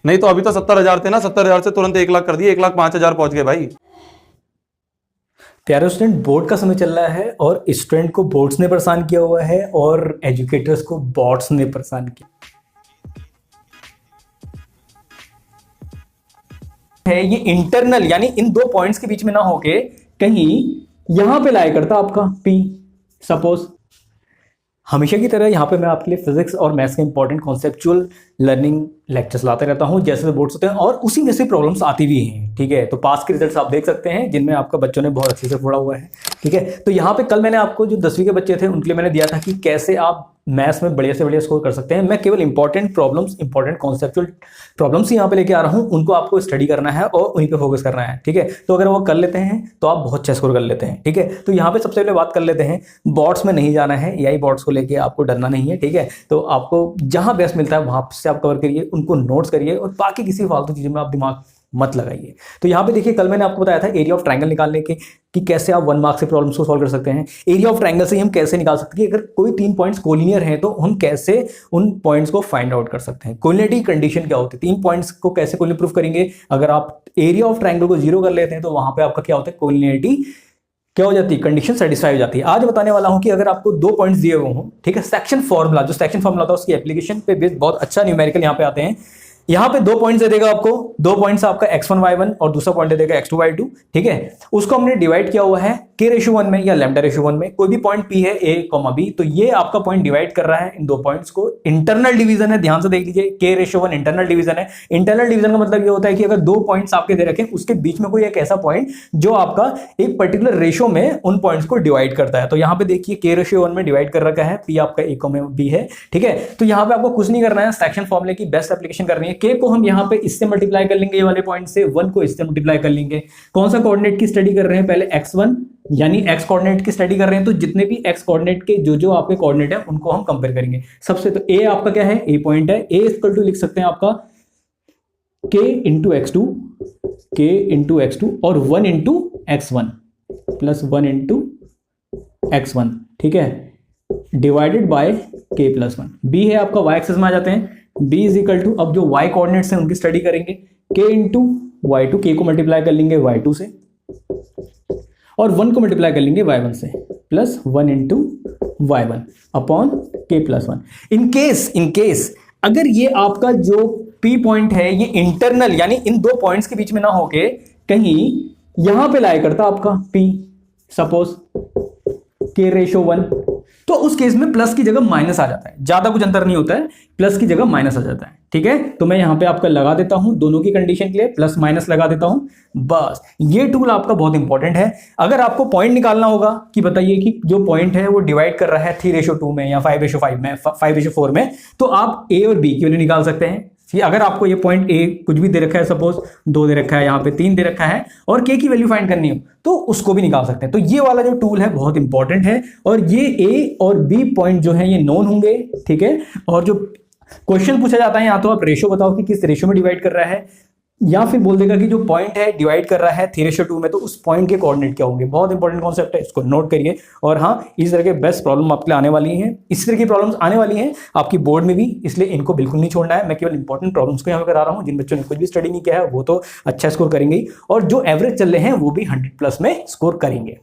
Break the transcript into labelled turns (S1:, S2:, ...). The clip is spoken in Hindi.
S1: नहीं तो अभी तो 70,000 थे ना, 70,000 से तुरंत 1 लाख कर दिए, 1,05,000 पहुंच गए भाई।
S2: प्यारे स्टूडेंट, बोर्ड का समय चल रहा है और स्टूडेंट को बोर्ड्स ने परेशान किया हुआ है और एजुकेटर्स को बॉट्स ने परेशान किया है। ये इंटरनल यानी इन दो पॉइंट्स के बीच में ना होके कहीं यहां पे लाया करता आपका पी। सपोज हमेशा की तरह यहाँ पे मैं आपके लिए फिजिक्स और मैथ्स के इंपॉर्टेंट कॉन्सेप्चुअल लर्निंग लेक्चर्स लाते रहता हूँ, जैसे बोर्ड्स होते हैं और उसी में से प्रॉब्लम्स आती भी हैं। ठीक है, तो पास के रिजल्ट्स आप देख सकते हैं जिनमें आपका बच्चों ने बहुत अच्छे से पढ़ा हुआ है। ठीक है, तो यहाँ पे कल मैंने आपको जो 10वीं के बच्चे थे उनके लिए मैंने दिया था कि कैसे आप मैथ्स में बढ़िया से बढ़िया स्कोर कर सकते हैं। मैं केवल important problems, important conceptual problems ही यहाँ पे लेके आ रहा हूँ, उनको आपको स्टडी करना है और उन्हीं पे फोकस करना है। ठीक है, तो अगर वो कर लेते हैं तो आप बहुत अच्छा स्कोर कर लेते हैं। ठीक है, तो यहाँ पे सबसे पहले बात कर लेते हैं, बॉट्स में नहीं जाना है, एआई बॉट्स को लेके आपको डरना नहीं है। ठीक है, तो आपको जहां बेस्ट मिलता है वहां से आप कवर करिए, उनको नोट्स करिए और बाकी किसी फालतू चीजों में आप दिमाग मत लगाइए। तो यहाँ पे देखिए, कल मैंने आपको बताया था एरिया ऑफ ट्रायंगल निकालने के कि कैसे आप 1 मार्क से प्रॉब्लम्स को सॉल्व कर सकते हैं। एरिया ऑफ ट्रायंगल से हम कैसे निकाल सकते हैं कि अगर कोई 3 पॉइंट्स कोलिनियर हैं तो हम कैसे उन पॉइंट्स को फाइंड आउट कर सकते हैं। कोलिनियरिटी कंडीशन क्या होती है, 3 पॉइंट्स को कैसे कोलिनियर प्रूफ करेंगे। अगर आप एरिया ऑफ ट्रायंगल को 0 कर लेते हैं तो वहां पे आपका क्या होता है, कोलिनियरिटी क्या हो जाती है, कंडीशन सेटिस्फाई हो जाती है। आज बताने वाला हूं कि अगर आपको 2 पॉइंट्स दिए हुए हों, ठीक है, सेक्शन फॉर्मूला, जो सेक्शन फॉर्मूला होता है उसकी एप्लीकेशन पे बेस्ड बहुत अच्छा न्यूमेरिकल यहाँ पे आते हैं। यहां पे 2 पॉइंट्स दे देगा आपको, 2 पॉइंट्स आपका x1 y1 और दूसरा पॉइंट दे देगा x2 y2। ठीक है, उसको हमने डिवाइड किया हुआ है k/1 में या λ/1 में। कोई भी पॉइंट p है a, b, तो ये आपका पॉइंट डिवाइड कर रहा है इन 2 पॉइंट्स को। इंटरनल डिवीजन है, ध्यान से देख लीजिए, k/1 इंटरनल डिवीजन है। इंटरनल डिवीजन का मतलब ये होता है कि अगर 2 पॉइंट्स आपके दे रखे उसके बीच में कोई एक ऐसा पॉइंट जो आपका एक पर्टिकुलर रेशो में उन पॉइंट्स को डिवाइड करता है। तो यहां पे देखिए k/1 में डिवाइड कर रखा है, p आपका a, b है। ठीक है, तो यहां पे आपको कुछ नहीं करना है, सेक्शन फॉर्मूले की बेस्ट एप्लीकेशन करनी है। k को हम यहां पे इससे मल्टीप्लाई कर लेंगे, ये वाले पॉइंट से, 1 को इससे मल्टीप्लाई कर लेंगे। कौन सा कोऑर्डिनेट की स्टडी कर रहे हैं, पहले x1 यानी x कोऑर्डिनेट की स्टडी कर रहे हैं, तो जितने भी x कोऑर्डिनेट के जो आपके कोऑर्डिनेट है उनको हम कंपेयर करेंगे। सबसे तो a आपका क्या है, a पॉइंट है, a इक्वल टू लिख सकते हैं आपका k इंटू x2 और 1 into x1 plus 1 into x1। ठीक है, divided by k plus 1। b है आपका y एक्सिस में आ जाते हैं, b इज इक्वल टू, अब जो y कोऑर्डिनेट्स हैं उनकी स्टडी करेंगे, k इंटू y2, k को मल्टीप्लाई कर लेंगे y2 से और 1 को मल्टीप्लाई कर लेंगे y1 से, plus 1 into y1 upon k plus 1। In case अगर ये आपका जो p पॉइंट है ये इंटरनल यानी इन 2 पॉइंट्स के बीच में ना होके कहीं यहां पे लाया करता आपका p, सपोज k/1, तो उस केस में प्लस की जगह माइनस आ जाता है, ज्यादा कुछ अंतर नहीं होता है, प्लस की जगह माइनस आ जाता है। ठीक है, तो मैं यहां पे आपका लगा देता हूं, दोनों की कंडीशन के लिए प्लस माइनस लगा देता हूं। बस ये टूल आपका बहुत इंपॉर्टेंट है। अगर आपको पॉइंट निकालना होगा कि बताइए कि जो पॉइंट है वो डिवाइड कर रहा है 3/2 में या 5/5 में, 5/4 में, तो आप a और b की वैल्यू निकाल सकते हैं। अगर आपको ये पॉइंट a कुछ भी दे रखा है, सपोज 2 दे रखा है, यहाँ पे 3 दे रखा है और k की वैल्यू फाइंड करनी हो तो उसको भी निकाल सकते हैं। तो ये वाला जो टूल है बहुत इंपॉर्टेंट है और ये a और b पॉइंट जो है ये नोन होंगे। ठीक है, और जो क्वेश्चन पूछा जाता है, या तो आप रेशो बताओ कि किस रेशो में डिवाइड कर रहा है, या फिर बोल देगा कि जो पॉइंट है डिवाइड कर रहा है 3/2 में, तो उस पॉइंट के कोऑर्डिनेट क्या होंगे। बहुत इंपॉर्टेंट कॉन्सेप्ट है, इसको नोट करिए। और हाँ, इस तरह के बेस्ट प्रॉब्लम आपके लिए आने वाली हैं, इस तरह की प्रॉब्लम्स आने वाली हैं आपकी बोर्ड में भी, इसलिए इनको बिल्कुल नहीं छोड़ना है। मैं केवल इंपॉर्टेंट प्रॉब्लम्स को यहाँ पर करा रहा हूँ। जिन बच्चों ने कुछ भी स्टडी नहीं किया है वो तो अच्छा स्कोर करेंगे, और जो एवरेज चल रहे हैं वो भी 100+ में स्कोर करेंगे।